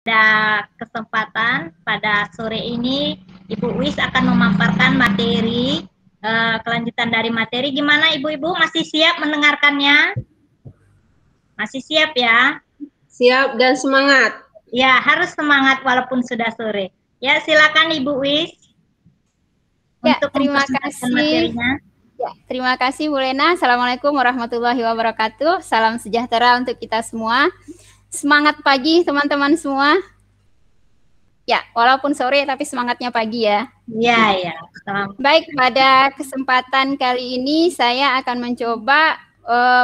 Pada kesempatan pada sore ini Ibu Wis akan memaparkan materi kelanjutan dari materi. Gimana Ibu-Ibu, masih siap mendengarkannya? Masih siap ya? Siap dan semangat. Ya, harus semangat walaupun sudah sore. Ya, silakan Ibu Wis untuk terima mempresentasikan kasih materinya. Ya, terima kasih Bu Lena. Assalamualaikum warahmatullahi wabarakatuh. Salam sejahtera untuk kita semua. Semangat pagi teman-teman semua. Ya, walaupun sore tapi semangatnya pagi ya. Iya, ya. Baik, pada kesempatan kali ini saya akan mencoba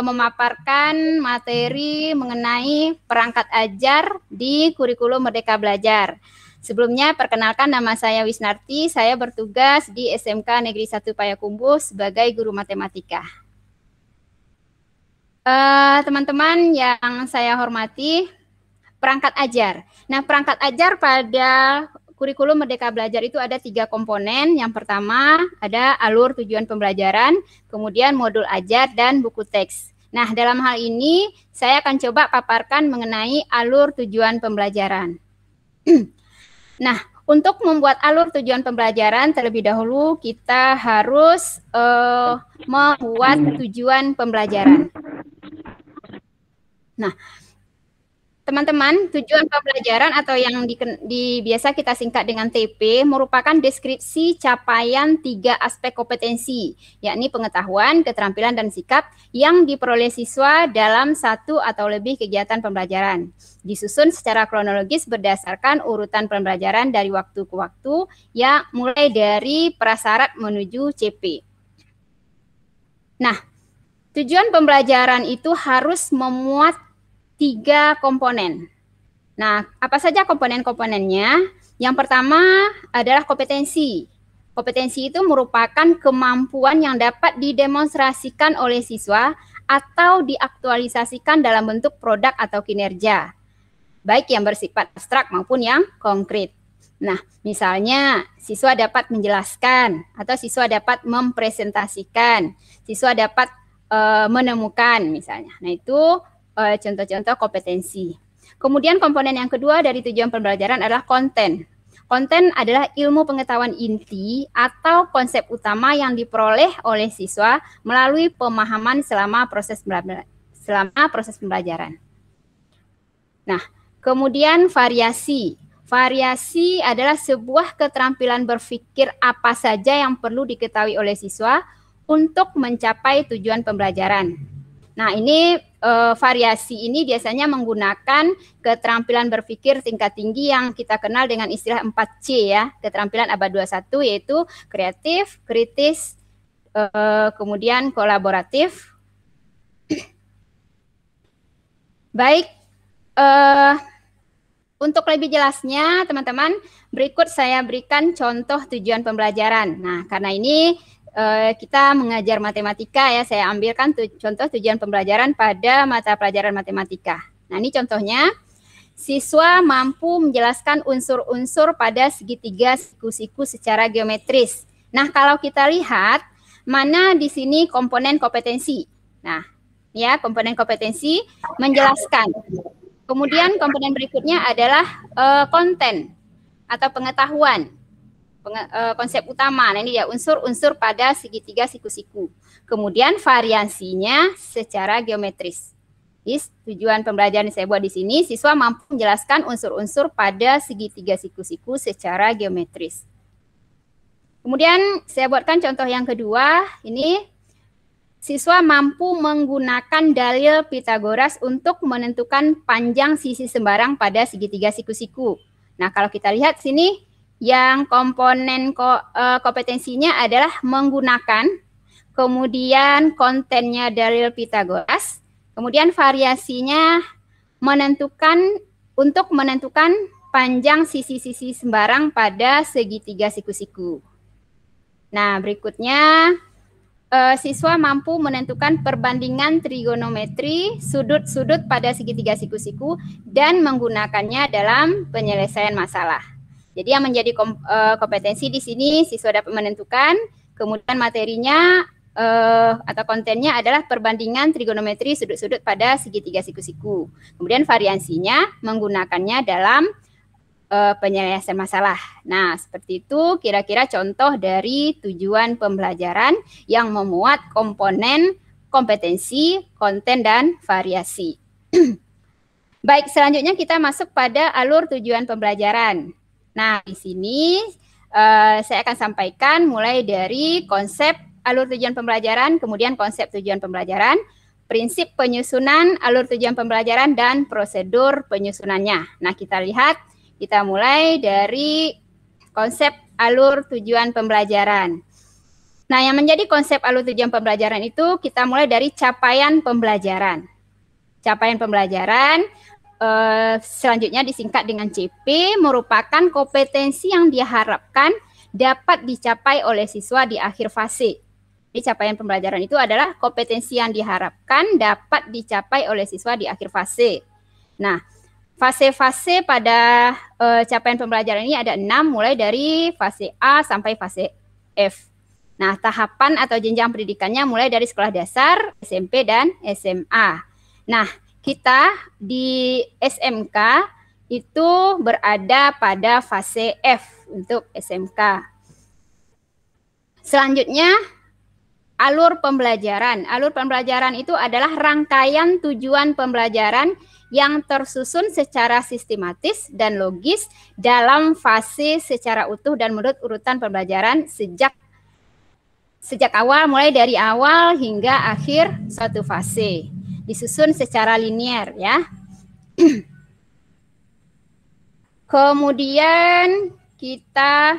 memaparkan materi mengenai perangkat ajar di kurikulum Merdeka Belajar. Sebelumnya, perkenalkan nama saya Wisnarti, saya bertugas di SMK Negeri 1 Payakumbuh sebagai guru matematika. Teman-teman yang saya hormati, perangkat ajar. Nah, perangkat ajar pada kurikulum Merdeka Belajar itu ada 3 komponen. Yang pertama ada alur tujuan pembelajaran, kemudian modul ajar, dan buku teks. Nah, dalam hal ini saya akan coba paparkan mengenai alur tujuan pembelajaran. Nah, untuk membuat alur tujuan pembelajaran terlebih dahulu kita harus membuat tujuan pembelajaran. Nah, teman-teman, tujuan pembelajaran atau yang biasa kita singkat dengan TP merupakan deskripsi capaian 3 aspek kompetensi, yakni pengetahuan, keterampilan, dan sikap yang diperoleh siswa dalam 1 atau lebih kegiatan pembelajaran. Disusun secara kronologis berdasarkan urutan pembelajaran dari waktu ke waktu, yang mulai dari prasyarat menuju CP. Nah, tujuan pembelajaran itu harus memuat 3 komponen. Nah, apa saja komponen-komponennya? Yang pertama adalah kompetensi. Kompetensi itu merupakan kemampuan yang dapat didemonstrasikan oleh siswa atau diaktualisasikan dalam bentuk produk atau kinerja, baik yang bersifat abstrak maupun yang konkret. Nah, misalnya siswa dapat menjelaskan atau siswa dapat mempresentasikan, siswa dapat menemukan misalnya. Nah, itu contoh-contoh kompetensi. Kemudian komponen yang kedua dari tujuan pembelajaran adalah konten. Konten adalah ilmu pengetahuan inti atau konsep utama yang diperoleh oleh siswa melalui pemahaman selama proses pembelajaran. Nah, kemudian variasi. Variasi adalah sebuah keterampilan berpikir apa saja yang perlu diketahui oleh siswa untuk mencapai tujuan pembelajaran. Nah, ini variasi ini biasanya menggunakan keterampilan berpikir tingkat tinggi yang kita kenal dengan istilah 4C ya, keterampilan abad 21, yaitu kreatif, kritis, kemudian kolaboratif. Baik, untuk lebih jelasnya teman-teman, berikut saya berikan contoh tujuan pembelajaran. Nah, karena ini kita mengajar matematika ya, saya ambilkan contoh tujuan pembelajaran pada mata pelajaran matematika. Nah, ini contohnya, siswa mampu menjelaskan unsur-unsur pada segitiga siku-siku secara geometris. Nah, kalau kita lihat, mana di sini komponen kompetensi? Nah, ya, komponen kompetensi menjelaskan. Kemudian komponen berikutnya adalah konten atau pengetahuan. Konsep utama, nah ini ya unsur-unsur pada segitiga siku-siku. Kemudian variasinya secara geometris. Tujuan pembelajaran yang saya buat di sini, siswa mampu menjelaskan unsur-unsur pada segitiga siku-siku secara geometris. Kemudian saya buatkan contoh yang kedua, ini siswa mampu menggunakan dalil Pitagoras untuk menentukan panjang sisi sembarang pada segitiga siku-siku. Nah, kalau kita lihat sini, yang komponen kompetensinya adalah menggunakan, kemudian kontennya dalil Pitagoras, kemudian variasinya untuk menentukan panjang sisi-sisi sembarang pada segitiga siku-siku. Nah, berikutnya siswa mampu menentukan perbandingan trigonometri sudut-sudut pada segitiga siku-siku dan menggunakannya dalam penyelesaian masalah. Jadi yang menjadi kompetensi di sini siswa dapat menentukan, kemudian materinya atau kontennya adalah perbandingan trigonometri sudut-sudut pada segitiga siku-siku. Kemudian variasinya menggunakannya dalam penyelesaian masalah. Nah, seperti itu kira-kira contoh dari tujuan pembelajaran yang memuat komponen kompetensi, konten, dan variasi. Baik, selanjutnya kita masuk pada alur tujuan pembelajaran. Nah, di sini saya akan sampaikan mulai dari konsep alur tujuan pembelajaran, kemudian konsep tujuan pembelajaran, prinsip penyusunan alur tujuan pembelajaran, dan prosedur penyusunannya. Nah, kita lihat, kita mulai dari konsep alur tujuan pembelajaran. Nah, yang menjadi konsep alur tujuan pembelajaran itu kita mulai dari capaian pembelajaran. Capaian pembelajaran selanjutnya disingkat dengan CP, merupakan kompetensi yang diharapkan dapat dicapai oleh siswa di akhir fase. Jadi capaian pembelajaran itu adalah kompetensi yang diharapkan dapat dicapai oleh siswa di akhir fase. Nah, fase-fase pada capaian pembelajaran ini ada 6, mulai dari fase A sampai fase F. Nah, tahapan atau jenjang pendidikannya mulai dari sekolah dasar, SMP, dan SMA. Nah, kita di SMK itu berada pada fase F untuk SMK. Selanjutnya, alur pembelajaran. Alur pembelajaran itu adalah rangkaian tujuan pembelajaran yang tersusun secara sistematis dan logis dalam fase secara utuh dan menurut urutan pembelajaran sejak awal, mulai dari awal hingga akhir suatu fase. Disusun secara linear ya. Kemudian kita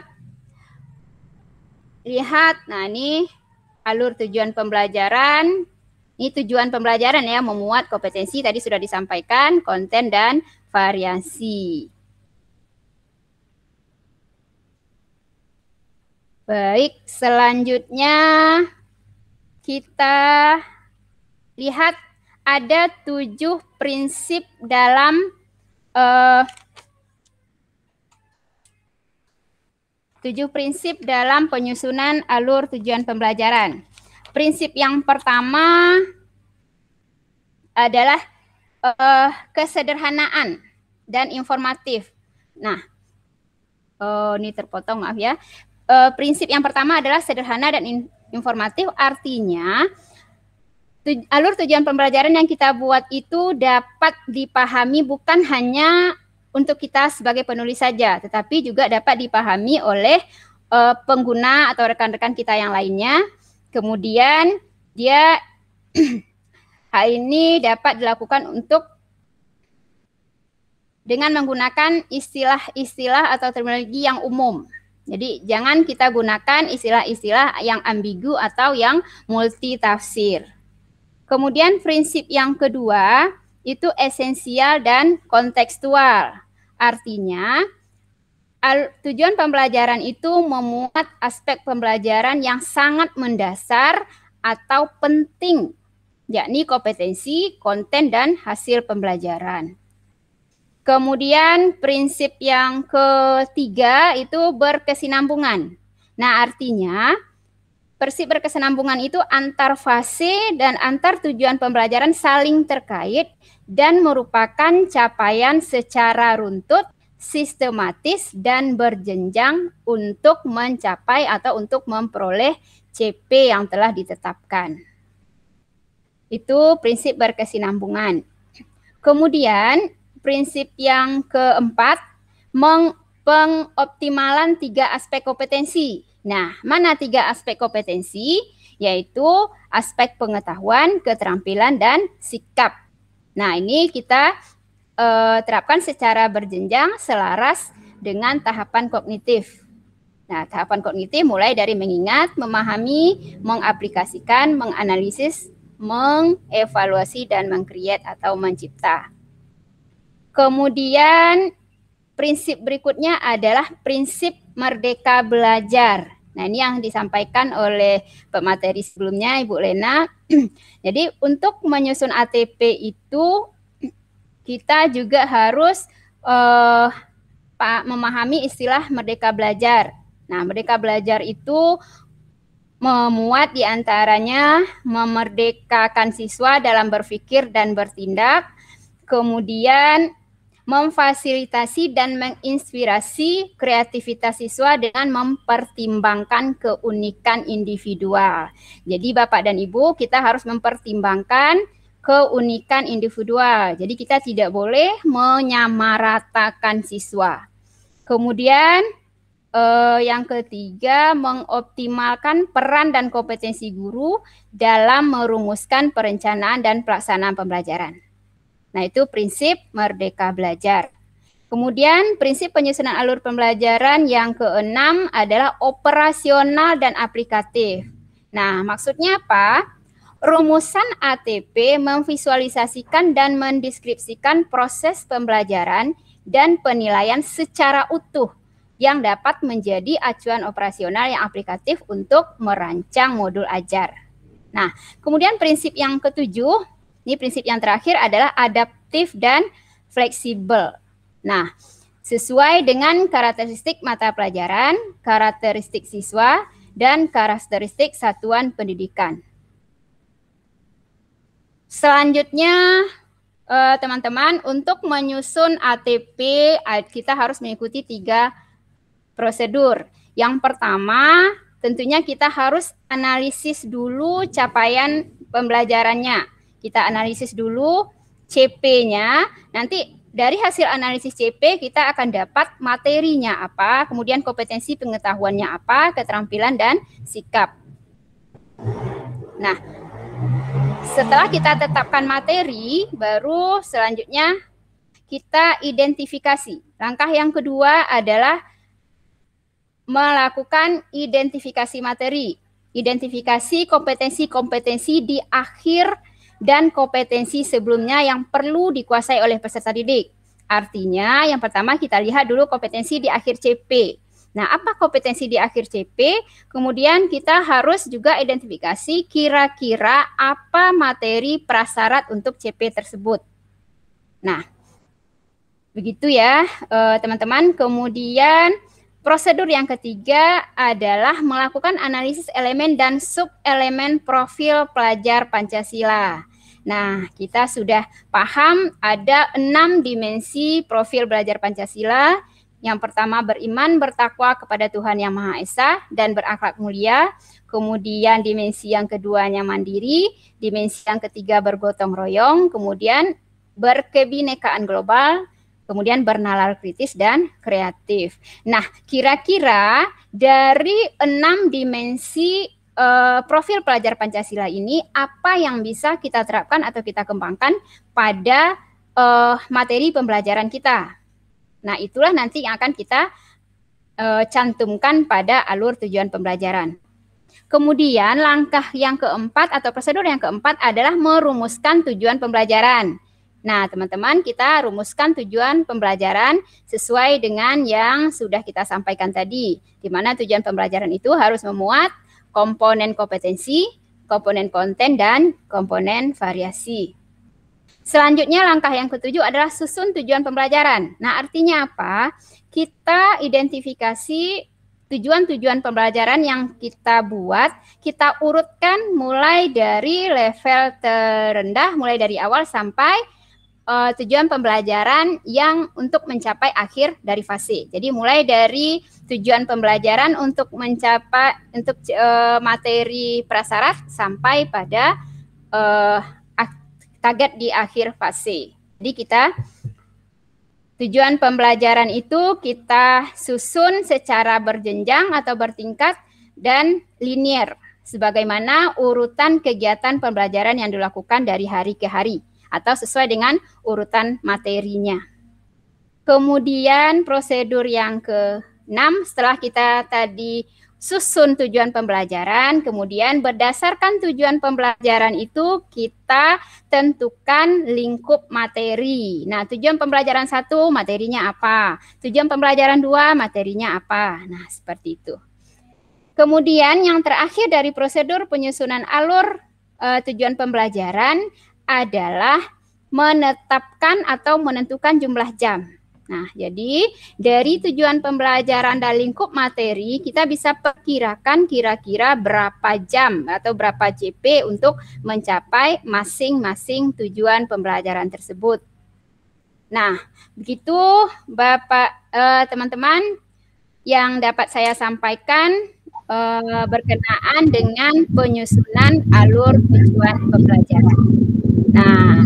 lihat, nah ini alur tujuan pembelajaran. Ini tujuan pembelajaran ya, memuat kompetensi, tadi sudah disampaikan, konten, dan variasi. Baik, selanjutnya kita lihat ada 7 prinsip dalam penyusunan alur tujuan pembelajaran. Prinsip yang pertama adalah kesederhanaan dan informatif. Nah, ini terpotong, maaf ya. Prinsip yang pertama adalah sederhana dan informatif, artinya alur tujuan pembelajaran yang kita buat itu dapat dipahami bukan hanya untuk kita sebagai penulis saja, tetapi juga dapat dipahami oleh pengguna atau rekan-rekan kita yang lainnya. Kemudian dia hal ini dapat dilakukan dengan menggunakan istilah-istilah atau terminologi yang umum. Jadi jangan kita gunakan istilah-istilah yang ambigu atau yang multitafsir. Kemudian prinsip yang kedua itu esensial dan kontekstual. Artinya tujuan pembelajaran itu memuat aspek pembelajaran yang sangat mendasar atau penting, yakni kompetensi, konten, dan hasil pembelajaran. Kemudian prinsip yang ketiga itu berkesinambungan. Nah, artinya prinsip berkesinambungan itu antar fase dan antar tujuan pembelajaran saling terkait dan merupakan capaian secara runtut, sistematis, dan berjenjang untuk mencapai atau untuk memperoleh CP yang telah ditetapkan. Itu prinsip berkesinambungan. Kemudian prinsip yang keempat, pengoptimalan 3 aspek kompetensi. Nah, mana 3 aspek kompetensi? Yaitu aspek pengetahuan, keterampilan, dan sikap. Nah, ini kita terapkan secara berjenjang selaras dengan tahapan kognitif. Nah, tahapan kognitif mulai dari mengingat, memahami, mengaplikasikan, menganalisis, mengevaluasi, dan meng-create atau mencipta. Kemudian prinsip berikutnya adalah prinsip merdeka belajar. Nah, ini yang disampaikan oleh pemateri sebelumnya, Ibu Lena. Jadi untuk menyusun ATP itu kita juga harus memahami istilah merdeka belajar. Nah, merdeka belajar itu memuat diantaranya memerdekakan siswa dalam berpikir dan bertindak, kemudian memfasilitasi dan menginspirasi kreativitas siswa dengan mempertimbangkan keunikan individual. Jadi Bapak dan Ibu, kita harus mempertimbangkan keunikan individual. Jadi kita tidak boleh menyamaratakan siswa. Kemudian yang ketiga, mengoptimalkan peran dan kompetensi guru dalam merumuskan perencanaan dan pelaksanaan pembelajaran. Nah, itu prinsip Merdeka Belajar. Kemudian prinsip penyusunan alur pembelajaran yang keenam adalah operasional dan aplikatif. Nah, maksudnya apa? Rumusan ATP memvisualisasikan dan mendeskripsikan proses pembelajaran dan penilaian secara utuh yang dapat menjadi acuan operasional yang aplikatif untuk merancang modul ajar. Nah, kemudian prinsip yang ketujuh, ini prinsip yang terakhir adalah adaptif dan fleksibel. Nah, sesuai dengan karakteristik mata pelajaran, karakteristik siswa, dan karakteristik satuan pendidikan. Selanjutnya, teman-teman, untuk menyusun ATP, kita harus mengikuti 3 prosedur. Yang pertama, tentunya kita harus analisis dulu capaian pembelajarannya. Kita analisis dulu CP-nya. Nanti dari hasil analisis CP kita akan dapat materinya apa, kemudian kompetensi pengetahuannya apa, keterampilan dan sikap. Nah, setelah kita tetapkan materi, baru selanjutnya kita identifikasi. Langkah yang kedua adalah melakukan identifikasi materi, identifikasi kompetensi-kompetensi di akhir dan kompetensi sebelumnya yang perlu dikuasai oleh peserta didik. Artinya yang pertama kita lihat dulu kompetensi di akhir CP. Nah, apa kompetensi di akhir CP? Kemudian kita harus juga identifikasi kira-kira apa materi prasyarat untuk CP tersebut. Nah, begitu ya teman-teman. Kemudian prosedur yang ketiga adalah melakukan analisis elemen dan sub-elemen profil pelajar Pancasila. Nah, kita sudah paham ada 6 dimensi profil belajar Pancasila. Yang pertama beriman, bertakwa kepada Tuhan Yang Maha Esa dan berakhlak mulia. Kemudian dimensi yang keduanya mandiri, dimensi yang ketiga bergotong royong, kemudian berkebinekaan global, kemudian bernalar kritis dan kreatif. Nah, kira-kira dari 6 dimensi profil pelajar Pancasila ini, apa yang bisa kita terapkan atau kita kembangkan pada materi pembelajaran kita? Nah, itulah nanti yang akan kita cantumkan pada alur tujuan pembelajaran. Kemudian langkah yang keempat atau prosedur yang keempat adalah merumuskan tujuan pembelajaran. Nah, teman-teman, kita rumuskan tujuan pembelajaran sesuai dengan yang sudah kita sampaikan tadi, di mana tujuan pembelajaran itu harus memuat komponen kompetensi, komponen konten, dan komponen variasi. Selanjutnya, langkah yang ketujuh adalah susun tujuan pembelajaran. Nah, artinya apa? Kita identifikasi tujuan-tujuan pembelajaran yang kita buat, kita urutkan mulai dari level terendah, mulai dari awal sampai tujuan pembelajaran yang untuk mencapai akhir dari fase. Jadi mulai dari tujuan pembelajaran untuk mencapai materi prasyarat sampai pada target di akhir fase. Jadi kita tujuan pembelajaran itu kita susun secara berjenjang atau bertingkat dan linier sebagaimana urutan kegiatan pembelajaran yang dilakukan dari hari ke hari atau sesuai dengan urutan materinya. Kemudian prosedur yang ke-6, setelah kita tadi susun tujuan pembelajaran, kemudian berdasarkan tujuan pembelajaran itu kita tentukan lingkup materi. Nah, tujuan pembelajaran 1 materinya apa? Tujuan pembelajaran 2 materinya apa? Nah, seperti itu. Kemudian yang terakhir dari prosedur penyusunan alur tujuan pembelajaran adalah menetapkan atau menentukan jumlah jam. Nah, jadi dari tujuan pembelajaran dan lingkup materi, kita bisa perkirakan kira-kira berapa jam atau berapa JP untuk mencapai masing-masing tujuan pembelajaran tersebut. Nah, begitu Bapak, teman-teman yang dapat saya sampaikan berkenaan dengan penyusunan alur tujuan pembelajaran. Nah,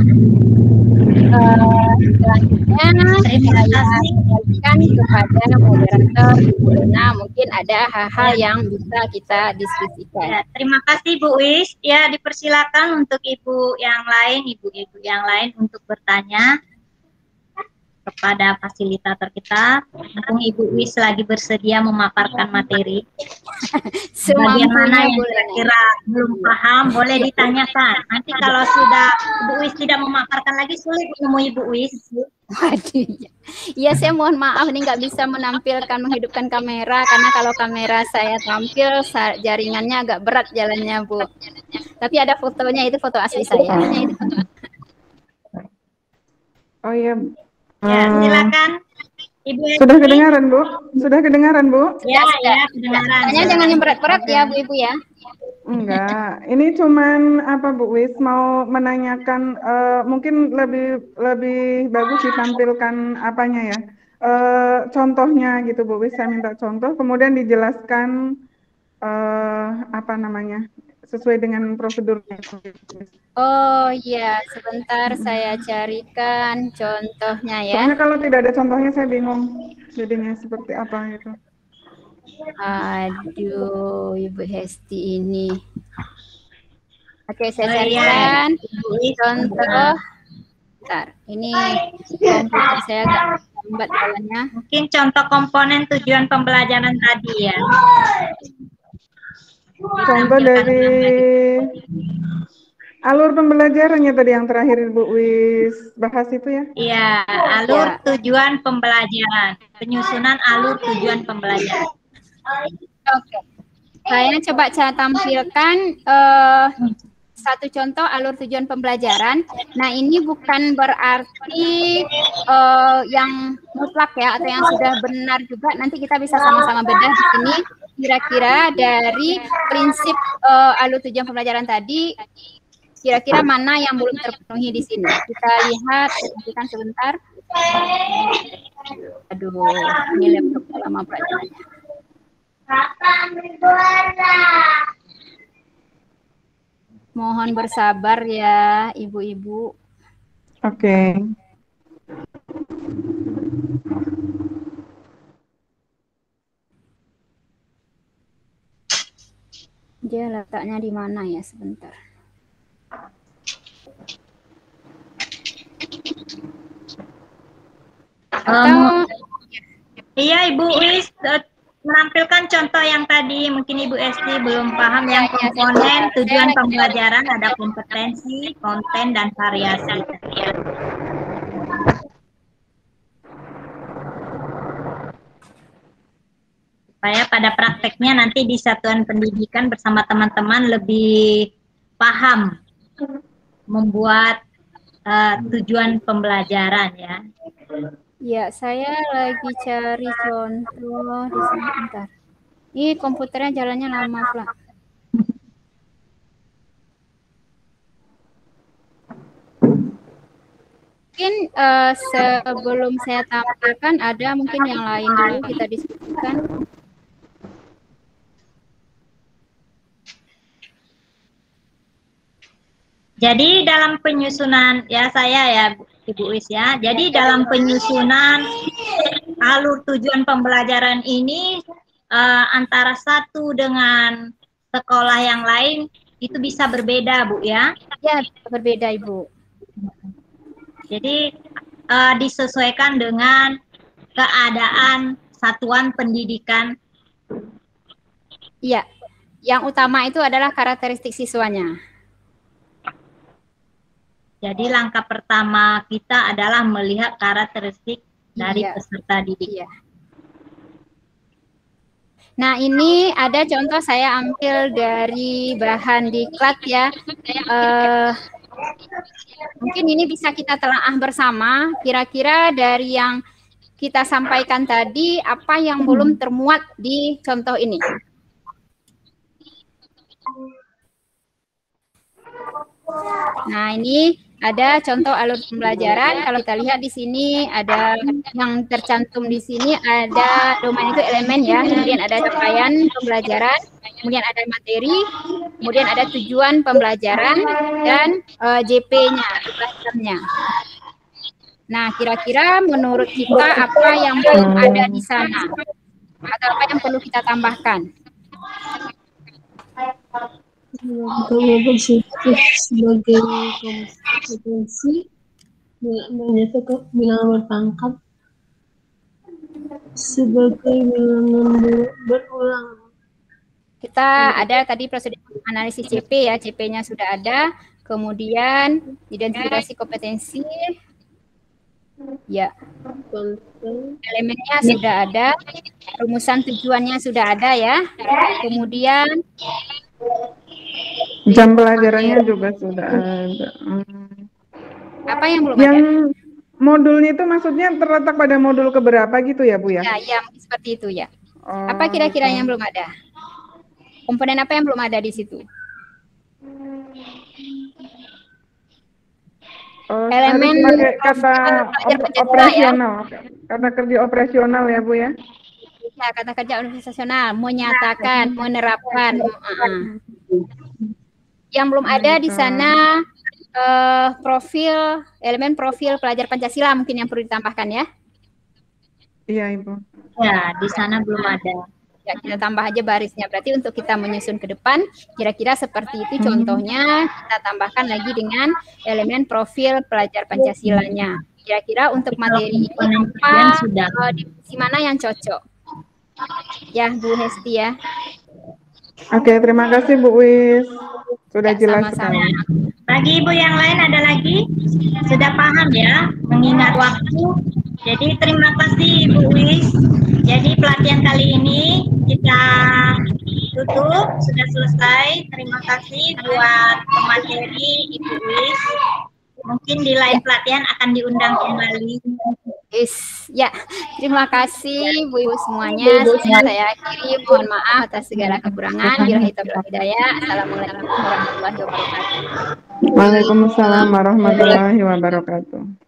selanjutnya saya kembalikan kepada moderator Ibu Lena. Mungkin ada hal-hal yang bisa kita diskusikan. Ya, terima kasih Bu Wis. Ya, dipersilakan untuk ibu yang lain, ibu-ibu yang lain untuk bertanya kepada fasilitator kita. Mumpung Ibu Wis lagi bersedia memaparkan materi. Bagian mana yang kira-kira belum paham, boleh ditanyakan. Nanti kalau sudah Ibu Wis tidak memaparkan lagi, sulit menemui Ibu Wis. Waduh, ya saya mohon maaf nih nggak bisa menampilkan menghidupkan kamera karena kalau kamera saya tampil jaringannya agak berat jalannya Bu. Tapi ada fotonya, itu foto asli saya. Oh iya. Ya, silakan. Ibu Sudah kedengaran, Bu? Sudah kedengaran, Bu? Ya, ya, kedengaran. Hanya jangan yang berat-berat ya, Bu Ibu ya. Enggak. Ini cuman apa, Bu Wis mau menanyakan mungkin lebih bagus ditampilkan apanya ya? Contohnya gitu, Bu Wis. Saya minta contoh, kemudian dijelaskan apa namanya? Sesuai dengan prosedurnya. Oh iya, sebentar saya carikan contohnya ya. Soalnya kalau tidak ada contohnya saya bingung jadinya seperti apa gitu. Aduh, Ibu Hesti ini. Oke, saya carikan contoh. Bentar, ini komputer saya agak lambat jalannya. Mungkin contoh komponen tujuan pembelajaran tadi ya. Contoh dari alur pembelajarannya tadi yang terakhir Ibu Wis bahas itu ya? Iya, alur tujuan pembelajaran. Penyusunan alur tujuan pembelajaran. Oke. Saya coba tampilkan satu contoh alur tujuan pembelajaran. Nah, ini bukan berarti yang mutlak ya atau yang sudah benar juga. Nanti kita bisa sama-sama bedah di sini. Kira-kira dari prinsip alur tujuan pembelajaran tadi, kira-kira mana yang belum terpenuhi di sini? Kita lihat, perhatikan sebentar. Aduh, ini laptop lama pelajarannya. Mohon bersabar ya, ibu-ibu. Oke. Dia letaknya di mana ya, sebentar. Iya, Ibu Wis menampilkan contoh yang tadi mungkin Ibu Esti belum paham yang komponen tujuan pembelajaran ada kompetensi, konten, dan variasi. Supaya pada prakteknya nanti di satuan pendidikan bersama teman-teman lebih paham membuat tujuan pembelajaran ya. Ya, saya lagi cari contoh di sini, bentar. Ini komputernya jalannya lama pula. Mungkin sebelum saya tampilkan ada mungkin yang lain dulu kita diskusikan. Jadi dalam penyusunan ya saya ya Ibu Wis ya. Jadi dalam penyusunan alur tujuan pembelajaran ini antara satu dengan sekolah yang lain itu bisa berbeda Bu ya. Ya, berbeda Ibu. Jadi disesuaikan dengan keadaan satuan pendidikan. Iya, yang utama itu adalah karakteristik siswanya. Jadi langkah pertama kita adalah melihat karakteristik dari peserta didik. Iya. Nah, ini ada contoh saya ambil dari bahan diklat ya. Mungkin ini bisa kita telaah bersama. Kira-kira dari yang kita sampaikan tadi, apa yang belum termuat di contoh ini? Nah, ini ada contoh alur pembelajaran. Kalau kita lihat di sini ada yang tercantum di sini ada domain itu elemen ya, kemudian ada capaian pembelajaran, kemudian ada materi, kemudian ada tujuan pembelajaran dan JP-nya, jamnya. Nah, kira-kira menurut kita apa yang belum ada di sana? Atau apa yang perlu kita tambahkan? Sebagai kompetensi menyatu ke bilangan berpangkat sebagai bilangan berulang. Kita ada tadi prosedur analisis CP ya, CP-nya sudah ada, kemudian identifikasi kompetensi, ya, elemennya sudah ada, rumusan tujuannya sudah ada ya, kemudian jam pelajarannya juga sudah ada. apa yang belum Yang ada? modulnya itu maksudnya terletak pada modul keberapa gitu ya, Bu ya? Ya, seperti itu ya. Apa kira-kira yang belum ada? Komponen apa yang belum ada di situ? Elemen pakai kata operasional, ya. kata kerja operasional ya, Bu ya? Ya, kata kerja organisasional, menyatakan, menerapkan. Yang belum ada di sana elemen profil pelajar Pancasila mungkin yang perlu ditambahkan ya. Iya, Ibu. Ya, di sana belum ada. Ya, kita tambah aja barisnya. Berarti untuk kita menyusun ke depan, kira-kira seperti itu contohnya. Kita tambahkan lagi dengan elemen profil pelajar Pancasilanya. Kira-kira untuk materi ini apa, divisi mana yang cocok? Ya, Bu Hesti ya. Oke, terima kasih Bu Wis. Sudah Ya, jelas sama-sama. sekali. Bagi Ibu yang lain ada lagi? Sudah paham ya, mengingat waktu. Jadi terima kasih Ibu Wis. Jadi pelatihan kali ini kita tutup, sudah selesai. Terima kasih buat pemateri Ibu Wis. Mungkin di lain pelatihan akan diundang kembali. Ya, terima kasih Bu Ibu semuanya. Saya akhiri, mohon maaf atas segala kekurangan. Billahi taufiq wal hidayah. Assalamualaikum warahmatullahi wabarakatuh. Waalaikumsalam warahmatullahi wabarakatuh.